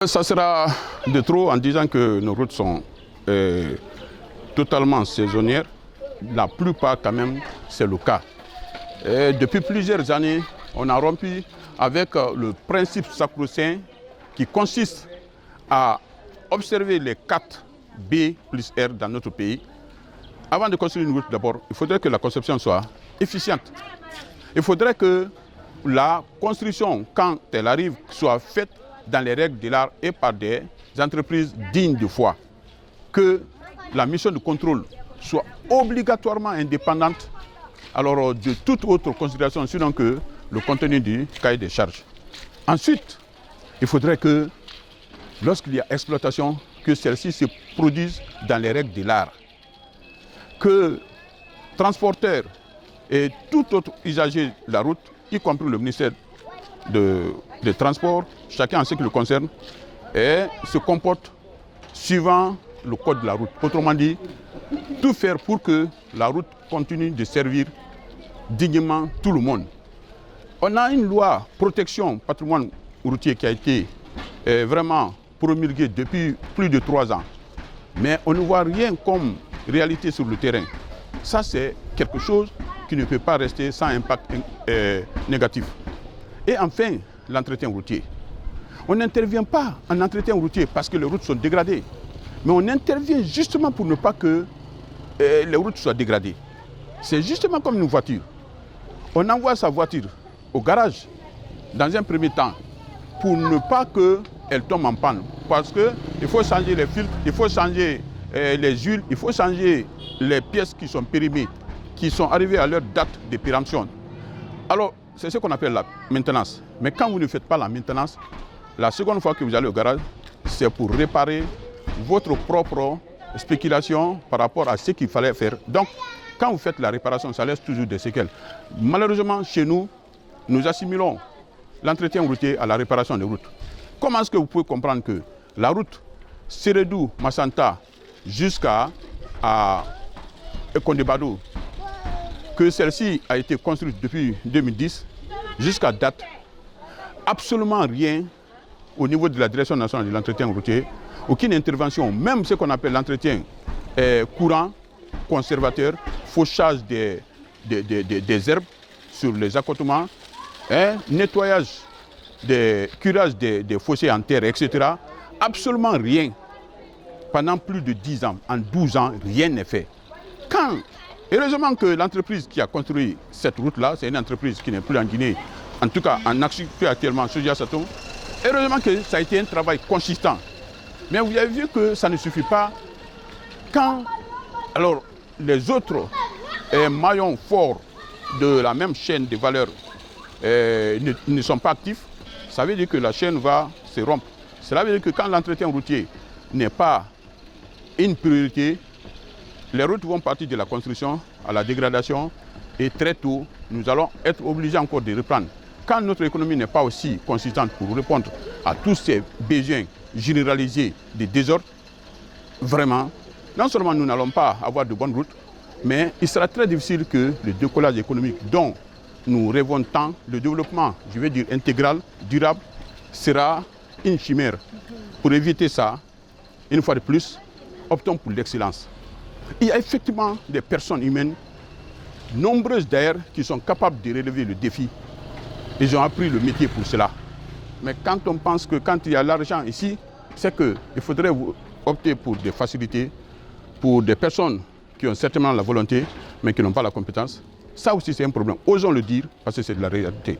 Ça sera de trop en disant que nos routes sont totalement saisonnières. La plupart quand même, c'est le cas. Et depuis plusieurs années, on a rompu avec le principe sacro-saint qui consiste à observer les 4 B plus R dans notre pays. Avant de construire une route, d'abord, il faudrait que la conception soit efficiente. Il faudrait que la construction, quand elle arrive, soit faite dans les règles de l'art et par des entreprises dignes de foi. Que la mission de contrôle soit obligatoirement indépendante alors de toute autre considération, sinon que le contenu du cahier des charges. Ensuite, il faudrait que, lorsqu'il y a exploitation, que celle-ci se produise dans les règles de l'art. Que transporteurs et tout autre usager de la route, y compris le ministère des Transports, chacun en ce qui le concerne, et se comporte suivant le code de la route. Autrement dit, tout faire pour que la route continue de servir dignement tout le monde. On a une loi protection patrimoine routier qui a été vraiment promulguée depuis plus de 3 ans. Mais on ne voit rien comme réalité sur le terrain. Ça, c'est quelque chose qui ne peut pas rester sans impact négatif. Et enfin, l'entretien routier. On n'intervient pas en entretien routier parce que les routes sont dégradées. Mais on intervient justement pour ne pas que les routes soient dégradées. C'est justement comme une voiture. On envoie sa voiture au garage dans un premier temps pour ne pas qu'elle tombe en panne. Parce qu'il faut changer les filtres, il faut changer les huiles, il faut changer les pièces qui sont périmées, qui sont arrivées à leur date de péremption. Alors, c'est ce qu'on appelle la maintenance. Mais quand vous ne faites pas la maintenance, la seconde fois que vous allez au garage, c'est pour réparer votre propre spéculation par rapport à ce qu'il fallait faire. Donc, quand vous faites la réparation, ça laisse toujours des séquelles. Malheureusement, chez nous, nous assimilons l'entretien routier à la réparation des routes. Comment est-ce que vous pouvez comprendre que la route Sérédou-Massanta jusqu'à Ekondebado, que celle-ci a été construite depuis 2010, jusqu'à date, absolument rien au niveau de la Direction nationale de l'entretien routier, aucune intervention, même ce qu'on appelle l'entretien courant, conservateur, fauchage des herbes sur les accotements, nettoyage, curage des fossés en terre, etc. Absolument rien. Pendant plus de 10 ans, en 12 ans, rien n'est fait. Heureusement que l'entreprise qui a construit cette route-là, c'est une entreprise qui n'est plus en Guinée, en tout cas en Afrique actuellement, Soja Saton. Heureusement que ça a été un travail consistant. Mais vous avez vu que ça ne suffit pas quand alors, les autres maillons forts de la même chaîne de valeur ne sont pas actifs. Ça veut dire que la chaîne va se rompre. Cela veut dire que quand l'entretien routier n'est pas une priorité, les routes vont partir de la construction à la dégradation et très tôt, nous allons être obligés encore de reprendre. Quand notre économie n'est pas aussi consistante pour répondre à tous ces besoins généralisés de désordre, vraiment, non seulement nous n'allons pas avoir de bonnes routes, mais il sera très difficile que le décollage économique dont nous rêvons tant, le développement, je veux dire intégral, durable, sera une chimère. Pour éviter ça, une fois de plus, optons pour l'excellence. Il y a effectivement des personnes humaines, nombreuses d'ailleurs, qui sont capables de relever le défi. Ils ont appris le métier pour cela. Mais quand on pense que quand il y a l'argent ici, c'est qu'il faudrait opter pour des facilités, pour des personnes qui ont certainement la volonté, mais qui n'ont pas la compétence. Ça aussi, c'est un problème. Osons le dire, parce que c'est de la réalité.